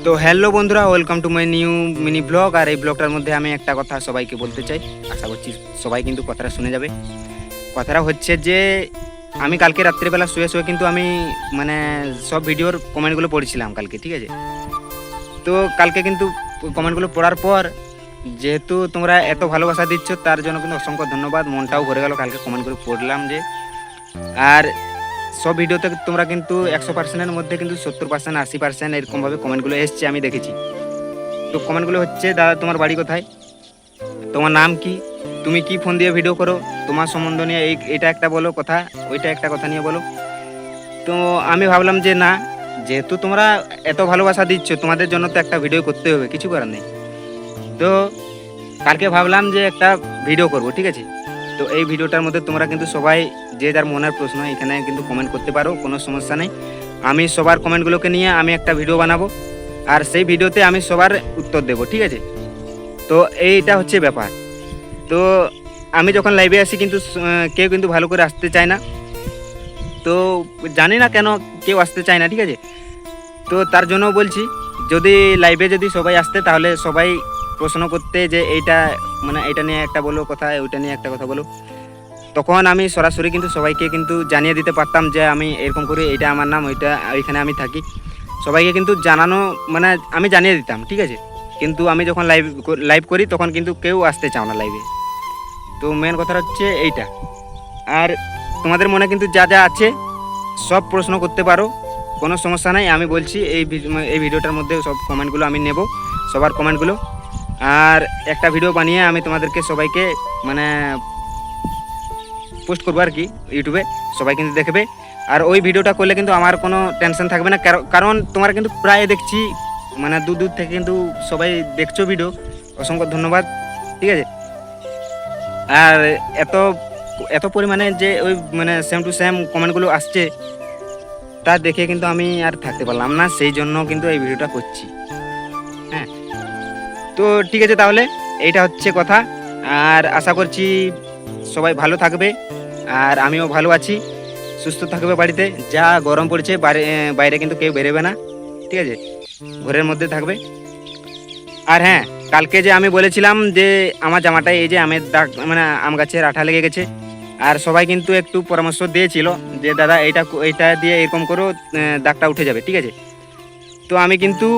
তো হ্যালো বন্ধুরা, welcome to my new mini blog. আর এই ব্লগটার মধ্যে আমি একটা কথা সবাইকে বলতে চাই, আশা করছি সবাই কিন্তু কথাটা শুনে যাবে। কথাটা হচ্ছে যে আমি কালকে রাত্রিবেলা শুয়ে শুয়ে কিন্তু আমি মানে সব ভিডিওর কমেন্টগুলো পড়েছিলাম কালকে, ঠিক আছে। তো কালকে কিন্তু কমেন্টগুলো পড়ার পর যেহেতু তোমরা এত ভালোবাসা দিচ্ছ, তার জন্য কিন্তু অসংখ্য ধন্যবাদ। মনটাও ভরে গেল কালকে কমেন্টগুলো পড়লাম যে। আর সব ভিডিওতে তোমরা কিন্তু 100%-এর মধ্যে কিন্তু 70%, 80% এরকমভাবে কমেন্টগুলো এসছে, আমি দেখেছি। তো কমেন্টগুলো হচ্ছে, দাদা তোমার বাড়ি কোথায়, তোমার নাম কি, তুমি কি ফোন দিয়ে ভিডিও করো, তোমার সম্বন্ধ নিয়ে এটা একটা বলো কথা, ওইটা একটা কথা নিয়ে বলো। তো আমি ভাবলাম যে না, যেহেতু তোমরা এত ভালোবাসা দিচ্ছ, তোমাদের জন্য তো একটা ভিডিও করতে হবে, কিছু করার নেই। তো কালকে ভাবলাম যে একটা ভিডিও করব, ঠিক আছে। তো এই ভিডিওটার মধ্যে তোমরা কিন্তু সবাই যে যার মনের প্রশ্ন এখানে কিন্তু কমেন্ট করতে পারো, কোনো সমস্যা নেই। আমি সবার কমেন্টগুলোকে নিয়ে আমি একটা ভিডিও বানাবো, আর সেই ভিডিওতে আমি সবার উত্তর দেবো, ঠিক আছে। তো এইটা হচ্ছে ব্যাপার। তো আমি যখন লাইভে আসি কিন্তু কেউ কিন্তু ভালো করে আসতে চায় না। তো জানি না কেন কেউ আসতে চায় না, ঠিক আছে। তো তার জন্য বলছি, যদি লাইভে যদি সবাই আসতে, তাহলে সবাই প্রশ্ন করতে যে এইটা মানে এটা নিয়ে একটা বলো কথা, ওইটা নিয়ে একটা কথা বলো। তখন আমি সরাসরি কিন্তু সবাইকে কিন্তু জানিয়ে দিতে পারতাম যে আমি এরকম করি, এইটা আমার নাম, ওইটা ওইখানে আমি থাকি। সবাইকে কিন্তু জানানো মানে আমি জানিয়ে দিতাম, ঠিক আছে। কিন্তু আমি যখন লাইভ করি তখন কিন্তু কেউ আসতে চাও না লাইভে। তো মেন কথা হচ্ছে এইটা। আর তোমাদের মনে কিন্তু যা যা আছে সব প্রশ্ন করতে পারো, কোনো সমস্যা নাই। আমি বলছি এই ভিডিওটার মধ্যে সব কমেন্টগুলো আমি নেব, সবার কমেন্টগুলো। আর একটা ভিডিও বানিয়ে আমি তোমাদেরকে সবাইকে মানে পোস্ট করবো আর কি ইউটিউবে, সবাই কিন্তু দেখবে। আর ওই ভিডিওটা করলে কিন্তু আমার কোনো টেনশন থাকবে না, কারণ তোমরা কিন্তু প্রায় দেখছি মানে দূর দূর থেকে কিন্তু সবাই দেখছো ভিডিও, অসংখ্য ধন্যবাদ, ঠিক আছে। আর এত এত পরিমাণে যে ওই মানে সেম টু সেম কমেন্টগুলো আসছে, তা দেখে কিন্তু আমি আর থাকতে পারলাম না, সেই জন্য কিন্তু এই ভিডিওটা করছি। হ্যাঁ, তো ঠিক আছে, তাহলে এইটা হচ্ছে কথা। আর আশা করছি সবাই ভালো থাকবে, আর আমিও ভালো আছি, সুস্থ থাকবে। বাড়িতে যা গরম পড়েছে, বাইরে কিন্তু কেউ বেরোবে না, ঠিক আছে, ঘরের মধ্যে থাকবে। আর হ্যাঁ, কালকে যে আমি বলেছিলাম যে আমার জামাটায় এই যে আমের দাগ মানে আম গাছের আঠা লেগে গেছে, আর সবাই কিন্তু একটু পরামর্শ দিয়েছিল যে দাদা এইটা দিয়ে এরকম করো, দাগটা উঠে যাবে, ঠিক আছে। তো আমি কিন্তু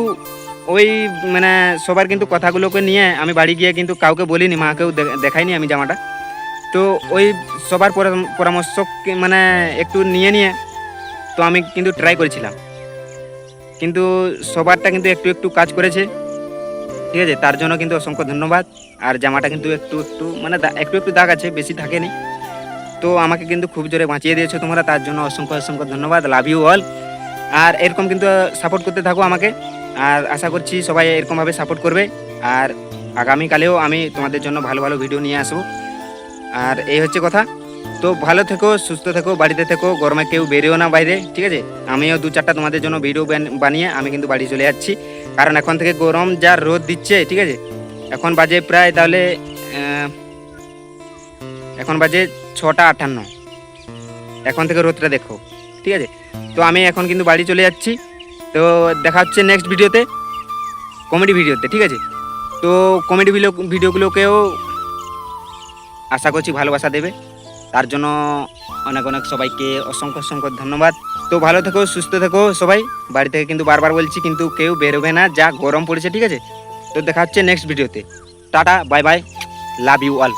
ওই মানে সবার কিন্তু কথাগুলোকে নিয়ে আমি বাড়ি গিয়ে কিন্তু কাউকে বলিনি, মাকেও দেখাইনি আমি জামাটা। তো ওই সবার পরামর্শ মানে একটু নিয়ে তো আমি কিন্তু ট্রাই করেছিলাম, কিন্তু সবারটা কিন্তু একটু একটু কাজ করেছে, ঠিক আছে। তার জন্য কিন্তু অসংখ্য ধন্যবাদ। আর জামাটা কিন্তু একটু একটু মানে একটু একটু দাগ আছে, বেশি থাকেনি। তো আমাকে কিন্তু খুব জোরে বাঁচিয়ে দিয়েছো তোমরা, তার জন্য অসংখ্য অসংখ্য ধন্যবাদ। লাভ ইউ অল। আর এরকম কিন্তু সাপোর্ট করতে থাকো আমাকে, আর আশা করছি সবাই এরকমভাবে সাপোর্ট করবে। আর আগামীকালেও আমি তোমাদের জন্য ভালো ভালো ভিডিও নিয়ে আসবো। আর এই হচ্ছে কথা। তো ভালো থেকো, সুস্থ থেকো, বাড়িতে থেকো, গরমে কেউ বেরিও না বাইরে, ঠিক আছে। আমিও 2-4টা তোমাদের জন্য ভিডিও বানিয়ে আমি কিন্তু বাড়ি চলে যাচ্ছি, কারণ এখন থেকে গরম যা রোদ দিচ্ছে, ঠিক আছে। এখন বাজে প্রায় তাহলে এখন বাজে 6টা 58, এখন থেকে রোদটা দেখো, ঠিক আছে। তো আমি এখন কিন্তু বাড়ি চলে যাচ্ছি। তো দেখা হচ্ছে নেক্সট ভিডিওতে, কমেডি ভিডিওতে, ঠিক আছে। তো কমেডি ভিডিওগুলোকেও আশা করছি ভালোবাসা দেবে, তার জন্য অনেক অনেক সবাইকে অসংখ্য অসংখ্য ধন্যবাদ। তো ভালো থেকো, সুস্থ থেকো সবাই। বাড়ি থেকে কিন্তু বারবার বলছি, কিন্তু কেউ বেরোবে না, যা গরম পড়েছে, ঠিক আছে। তো দেখা হচ্ছে নেক্সট ভিডিওতে। Tata, bye bye, love you all.